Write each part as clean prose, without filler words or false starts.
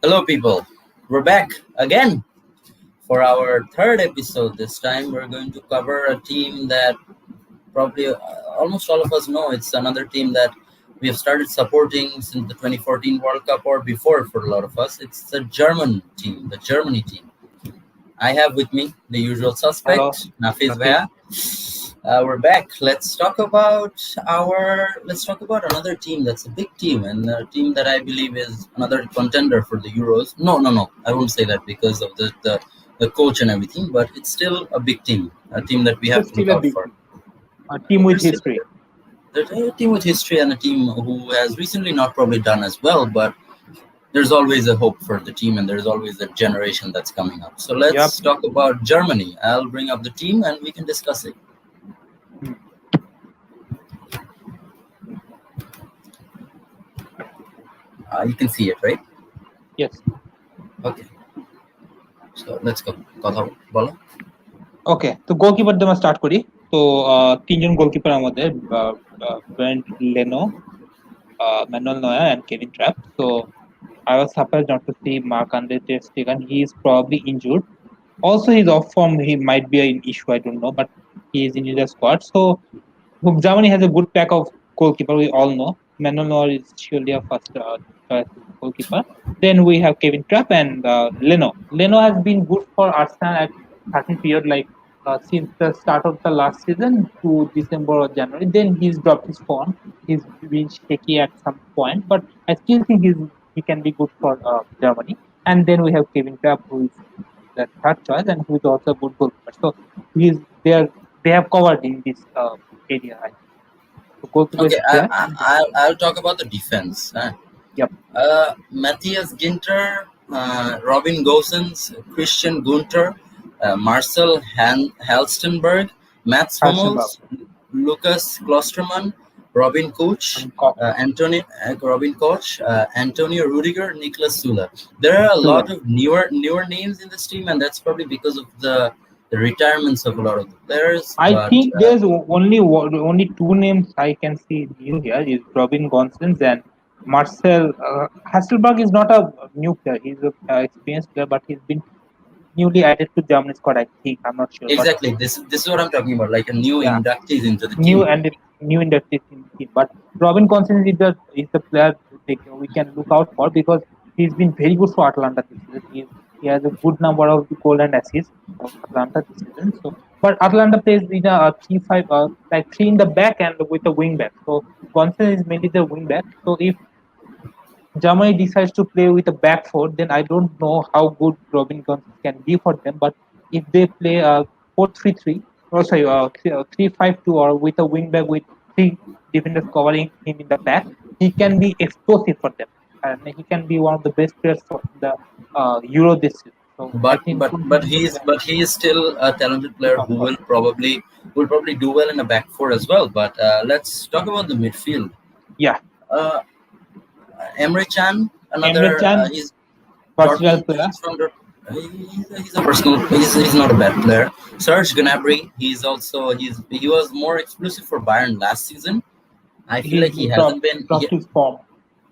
Hello, people. We're back again for our third episode. This time, we're going to cover a team that probably almost all of us know. It's another team that we have started supporting since the 2014 World Cup or before for a lot of us. It's the German team, the Germany team. I have with me the usual Hello, suspect, Nafis Nafis. Bhaiya. We're back. Let's talk about another team that's a big team and a team that I believe is another contender for the Euros. No. I won't say that because of the coach and everything, but it's still a big team, a team that we have It's to look still a out big for. team. A team with history. They're a team with history and a team who has recently not probably done as well, but there's always a hope for the team and there's always a generation that's coming up. So let's Yep. talk about Germany. I'll bring up the team and we can discuss it. You can see it, right? Yes. Okay. So let's go. কথা বলো। ওকে, তো goalkeeper দিয়ে আমরা start করি। তো তিনজন goalkeeper আমাদের, Bernd Leno, Manuel Neuer and Kevin Trapp. So I was surprised not to see Marc-Andre ter Stegen. He is probably injured. Also, he's off form. He might be an issue. I don't know, but he is in the squad. So Germany has a good pack of goalkeeper. We all know Manuel Neuer is surely a first choice goalkeeper. Then we have Kevin Trapp and Leno. Leno has been good for Arsenal at certain period, like since the start of the last season to December or January. Then he's dropped his form. He's been shaky at some point, but I still think he can be good for Germany. And then we have Kevin Trapp, who is the third choice and who is also a good goalkeeper. So they have covered in this area. I think. So goalkeeper Okay, is there. I'll talk about the defense. Yep. Matthias Ginter, Robin Gosens, Christian Gunter, Marcel Halstenberg, Mats Hummels, Lucas Klostermann, Robin Koch, Robin Koch, Antonio Rudiger, Niklas Süle. There are a lot of newer names in this team, and that's probably because of the retirements of a lot of the players. I think there's only two names I can see new here is Robin Gosens and Marcel Hasselberg is not a new player. He's an experienced player, but he's been newly added to Germany squad. I think I'm not sure. Exactly. This is what I'm talking about. Like a new inductees into the team. New inductees in the team. But Robin Gosens is the player we can look out for because he's been very good for Atlanta this season. He has a good number of goal and assists for Atlanta this season. So, but Atlanta plays in a 3-5, like three in the back and with a wing back. So Gosens is mainly the wing back. So if Germany decides to play with a back four, then I don't know how good Robin Gosens can be for them. But if they play a 4-3-3, or sorry, 3-5-2, or with a wing back with three defenders covering him in the back, he can be explosive for them, and he can be one of the best players for the Euro this season. So but he is still a talented player who will probably do well in a back four as well. But let's talk about the midfield. Yeah. Emre Can, another he's versatile player. He's a personal. He's not a bad player. Serge Gnabry, he was more explosive for Bayern last season. I feel like he hasn't been dropped his form.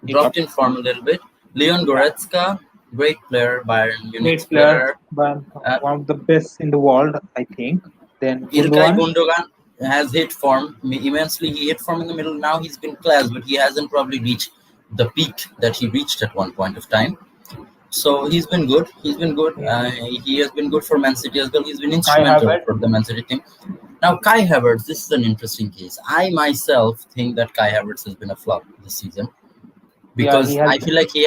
Dropped in form a little bit. Leon Goretzka, great player, Bayern Munich player, one of the best in the world, I think. Then Ilkay Gundogan has hit form immensely. He hit form in the middle. Now he's been class, but he hasn't probably reached the peak that he reached at one point of time. So he's been good. He has been good for Man City as well. He's been instrumental for the Man City team. Now Kai Havertz, this is an interesting case. I myself think that Kai Havertz has been a flop this season because I feel like he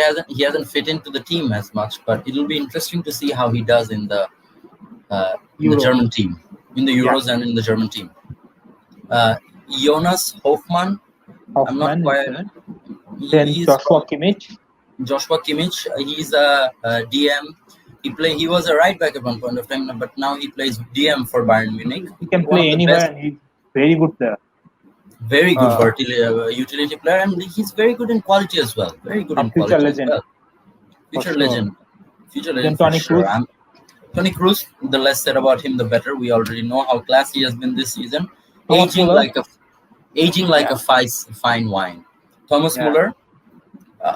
hasn't fit into the team as much. But it'll be interesting to see how he does in the German team, in the Euros and in the German team. Jonas Hofmann. I'm not quite. Then Joshua Kimmich. He's a DM. He was a right back at one point of time, but now he plays DM for Bayern Munich. He can play anywhere, and he's very good player. Very good utility player, and he's very good in quality as well. Very good in quality as well. Future legend. Then Toni Kroos. Toni Kroos. The less said about him, the better. We already know how classy he has been this season. Aging like a fine wine. Thomas Muller.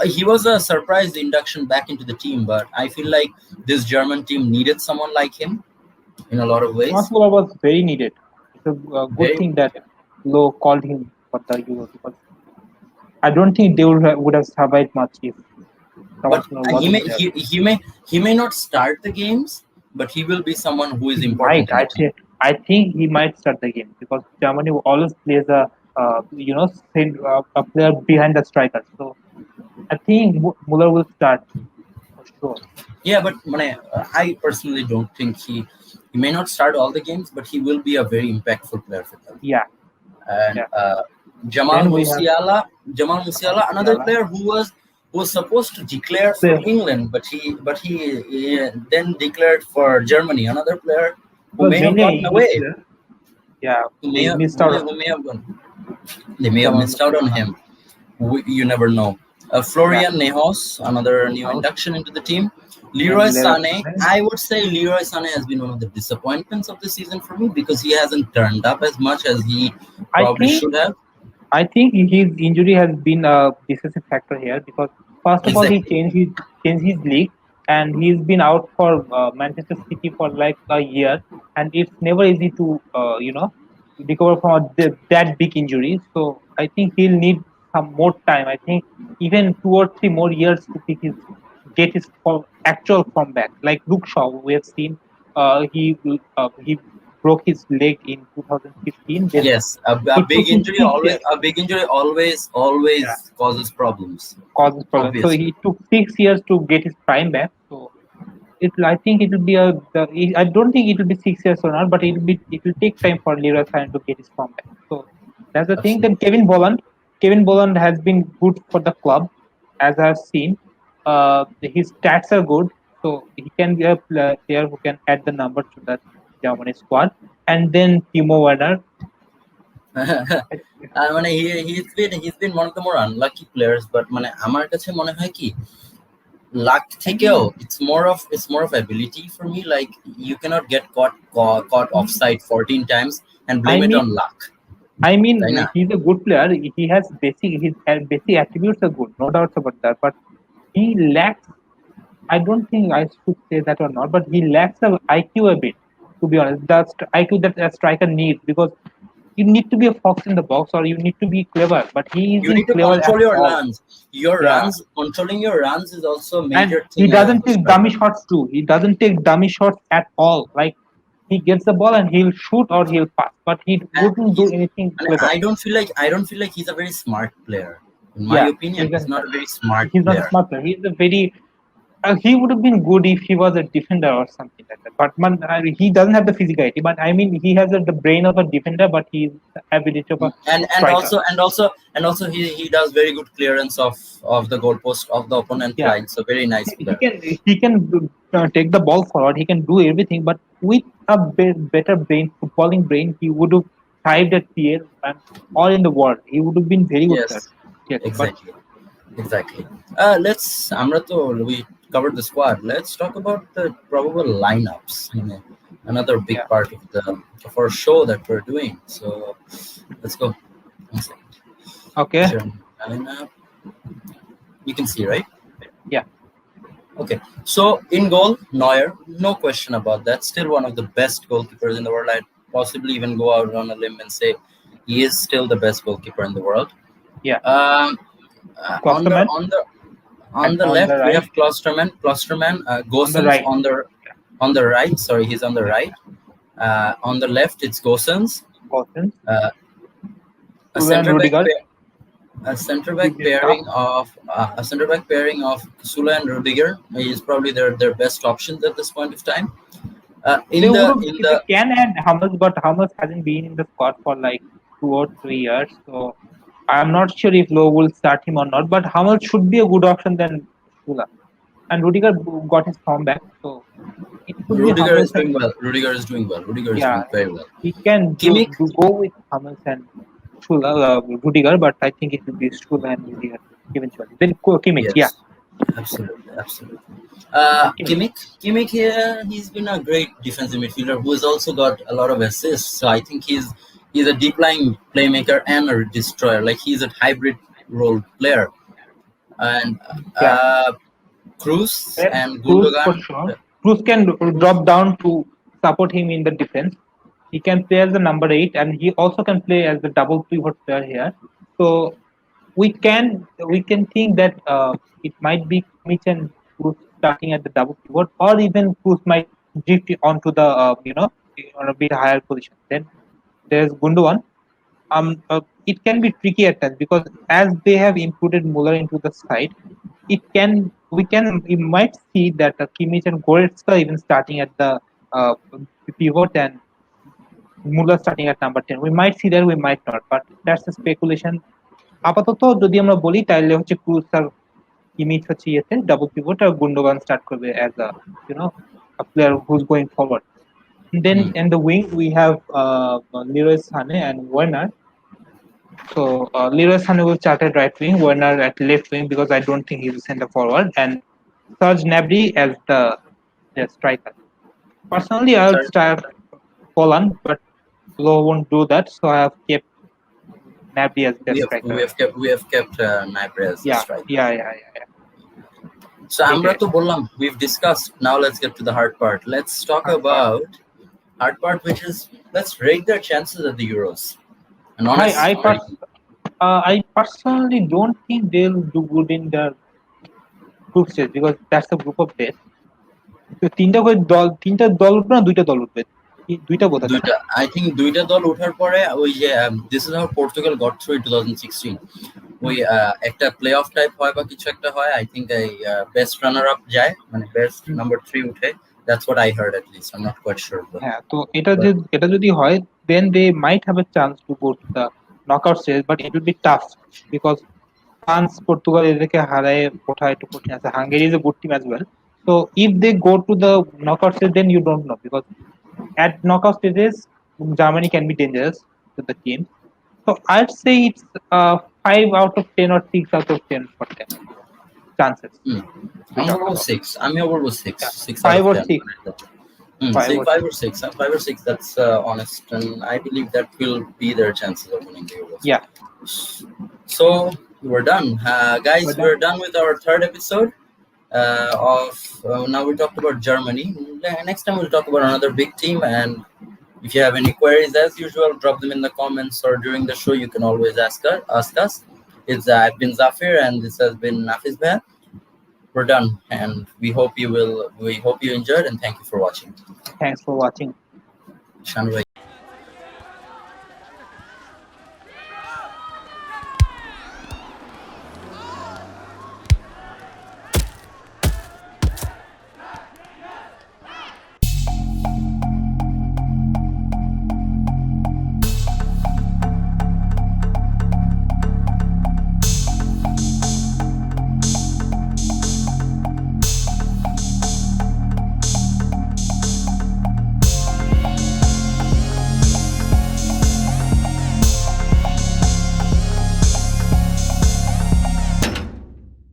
He was a surprise induction back into the team, but I feel like this German team needed someone like him in a lot of Thomas ways. Muller was very needed. It's a good Very, thing that Lowe called him for the Euro because I don't think they would have survived much if Thomas but Muller he may wasn't there. he may not start the games, but he will be someone who is He important might. in the team. I think he might start the game because Germany always plays a player behind the striker. So I think Muller will start for sure. Yeah, but I personally don't think he may not start all the games, but he will be a very impactful player for them. Yeah, And yeah. Jamal Then we have Musiala, Jamal Jamal Musiala, another Musiala. player who was supposed to declare for So England, but he then declared for Germany. Another player it who was may have mainly an gotten English away, player. Yeah, we missed out on who may have gone. They may have Jamal missed out on Musiala. him. You never know. Yeah, Florian Nehos, another new House induction into the team. and Leroy Leroy Sané, Sané. I would say Leroy Sané has been one of the disappointments of the season for me because he hasn't turned up as much as he I probably think should have. I think his injury has been a decisive factor here because first of all he Exactly. changed his league and he's been out for Manchester City for like a year and it's never easy to recover from that big injury. So I think he'll need some more time. I think even 2 or 3 more years to get his actual form back. Like Luke Shaw, we have seen he broke his leg in 2015. Then Yes, it took him 6 years. a big injury Yeah, always causes problems. causes problems. So Obviously. he took 6 years to get his prime back. So I think it will be I don't think it will be 6 years or not, but it will take time for Leroy Sané to get his form back. So that's the thing. Then Absolutely. Kevin Bolland has been good for the club, as I've seen. His stats are good, so he can be a player who can add the number to the Germany squad. And then Timo Werner. he's been one of the more unlucky players, but আমার কাছে মনে হয় কি luck I থেকেও mean, it's more of ability for me. Like you cannot get caught offside 14 times and I blame it on mean, luck. I mean, তাই না? he's a good player. His basic attributes are good, no doubts about that. But he lacks. I don't think I should say that or not, but he lacks the IQ a bit. To be honest, that's IQ that a striker needs because you need to be a fox in the box or you need to be clever. But he You need isn't to clever at control your all. runs. Yeah, Controlling your runs is also a and major he thing of doesn't a take dummy striker. shots too. He doesn't take dummy shots at all. Like he gets the ball and he'll shoot or he'll pass, but he And wouldn't do anything and clever. I don't feel like he's a very smart player. In my Yeah, opinion, he's not exactly. a very smart He's not a player. smart player. He's a very he would have been good if he was a defender or something like that. But he doesn't have the physicality. But I mean, he has the brain of a defender, but he's the ability of a And striker. also he does very good clearance of the goalpost of the opponent Yeah, line. So very nice he player. can take the ball forward. He can do everything. But with a better brain, footballing brain, he would have thrived at PL and all in the world. He would have been very good player. Yes, Yes, but exactly. Exactly. Let's Amrato, we covered the squad. Let's talk about the probable lineups. Another big yeah, part of our show that we're doing. So let's go. One second. okay, Sure. Lineup. You can see, right? yeah, Okay. So in goal, Neuer, no question about that. Still one of the best goalkeepers in the world. I'd possibly even go out on a limb and say he is still the best goalkeeper in the world. yeah. Um, on the Klosterman on and the on the left we right, have Klosterman, on the Gosens right, on the right. Sorry, he's on the yeah, right. On the left it's Gosens. Gosens, Uh, a Sula and center back Rudiger. a center back pairing of Sula and Rudiger is probably their best options at this point of time. They would have, In they the can add Hummels, but Hummels hasn't been in the squad for like 2 or 3 years. So I'm not sure if Lowe will start him or not. But Hummels should be a good option than Sula. And Rudiger got his form back, so it should be Rudiger Hummels is doing and well. Rudiger is doing well. Rudiger is yeah, doing very well. he can Kimmich, go with Hummels and Rudiger, but I think it will be Sula and Rudiger eventually. Then Kimmich, yeah, yes, absolutely. Kimmich. Kimmich here, he's been a great defensive midfielder who has also got a lot of assists. So I think he's a deep lying playmaker and a destroyer. Like he's a hybrid role player. And Yeah, Cruz and Cruz for Gundogan. sure. Cruz can drop down to support him in the defense. He can play as the number 8, and he also can play as the double pivot player here. So we can think that it might be Kimmich and Cruz starting at the double pivot, or even Cruz might drift onto the on a bit higher position. Then there's Gundogan. It can be tricky at times because as they have included Muller into the side, we might see that Kimmich and Goretzka even starting at the uh, pivot and Muller starting at number 10. We might see that, we might not, but that's a speculation. আপাতত যদি আমরা বলি তাহলে হচ্ছে cruise আর Kimmich হচ্ছে ইয়েতে double pivot আর Gundogan start করবে as a a player who's going forward. Then Hmm. in the wing we have Leroy Sané and Werner. So Leroy Sané will start at right wing, Werner at left wing because I don't think he's a center forward, and Serge Gnabry as the striker. Personally, I would Sorry, start Poland, but Low won't do that, so I have kept Gnabry as the we have striker. we have kept we have kept Naibre as the Yeah, striker. yeah. So আমরা Okay. তো বললাম, we've discussed. Now let's get to the hard part. Let's talk Hard part. about hard part, which is let's rate their chances at the Euros. An I honest I, rating. pers- I personally don't think they'll do good in the group stage because that's a group of death. তো তিনটা দল উঠবে না দুইটা দল উঠবে? দুইটা বোধ হয়, তাই না? দুইটা, I think দুইটা দল ওঠার পরে ওই যে this is how Portugal got through in 2016. ওই একটা প্লে অফ টাইপ হয় বা কিছু একটা হয়, I think এই বেস্ট রানার আপ যায়, মানে বেস্ট নাম্বার 3 উঠে. That's what I heard at least. I'm not quite sure though. হ্যাঁ, তো But এটা যদি হয় then they might have a chance to go to the knockout stage, but it will be tough because France, Portugal এদেরকে হারায় ওঠা একটু কঠিন আছে. Hungary is a good team as well. So if they go to the knockout stage, then you don't know because at knockout stages, Germany can be dangerous to the team. So I'd say it's 5 out of 10 or 6 out of 10 for them chances. hmm, We I'm talked over about 6. I'm over 6. yeah, 6 out five of or 10. six, Say five or 5 six. or 6. 5 or 6. That's honest, and I believe that will be their chances of winning the Euros. Yeah, So we're done, guys. we're done. We're done with our third episode of. Now we talked about Germany. Next time we'll talk about another big team. And if you have any queries, as usual, drop them in the comments or during the show. You can always ask us. It's I've been Zafeer, and this has been Nafis. We're done, and we hope you enjoyed, and thank you for watching. Thanks for watching. Shanwei.